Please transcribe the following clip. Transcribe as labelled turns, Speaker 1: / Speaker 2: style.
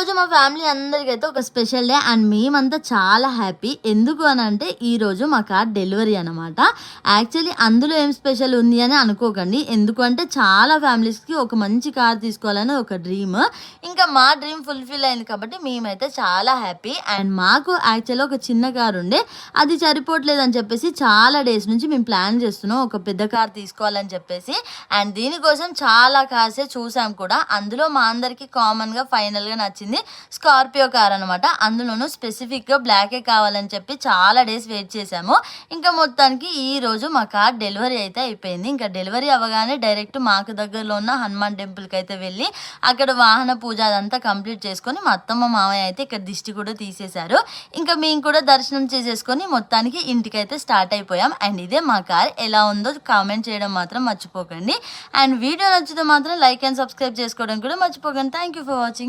Speaker 1: రోజు మా ఫ్యామిలీ అందరికైతే ఒక స్పెషల్ డే అండ్ మేమంతా చాలా హ్యాపీ. ఎందుకు అని అంటే ఈరోజు మా కార్ డెలివరీ అనమాట. యాక్చువల్లీ అందులో ఏం స్పెషల్ ఉంది అని అనుకోకండి. ఎందుకంటే చాలా ఫ్యామిలీస్కి ఒక మంచి కార్ తీసుకోవాలని ఒక డ్రీమ్. ఇంకా మా డ్రీమ్ ఫుల్ఫిల్ అయింది కాబట్టి మేమైతే చాలా హ్యాపీ. అండ్ మాకు యాక్చువల్లీ ఒక చిన్న కార్ ఉండే, అది సరిపోవట్లేదు అని చెప్పేసి చాలా డేస్ నుంచి మేము ప్లాన్ చేస్తున్నాం ఒక పెద్ద కార్ తీసుకోవాలని చెప్పేసి. అండ్ దీనికోసం చాలా కార్సే చూసాం కూడా. అందులో మా అందరికీ కామన్గా ఫైనల్గా నచ్చింది స్కార్పియో కార్ అనమాట. అందులోనూ స్పెసిఫిక్గా బ్లాకే కావాలని చెప్పి చాలా డేస్ వెయిట్ చేసాము. ఇంకా మొత్తానికి ఈ రోజు మా కార్ డెలివరీ అయితే అయిపోయింది. ఇంకా డెలివరీ అవ్వగానే డైరెక్ట్ మాకు దగ్గరలో ఉన్న హనుమాన్ టెంపుల్కి అయితే వెళ్ళి అక్కడ వాహన పూజ అదంతా కంప్లీట్ చేసుకొని మా అత్తమ్మ మామయ్య అయితే ఇక్కడ దిష్టి కూడా తీసేశారు. ఇంకా మేము కూడా దర్శనం చేసేసుకొని మొత్తానికి ఇంటికైతే స్టార్ట్ అయిపోయాం. అండ్ ఇదే మా కార్. ఎలా ఉందో కామెంట్ చేయడం మాత్రం మర్చిపోకండి. అండ్ వీడియో నచ్చితే మాత్రం లైక్ అండ్ సబ్స్క్రైబ్ చేసుకోవడం కూడా మర్చిపోకండి. Thank you for watching.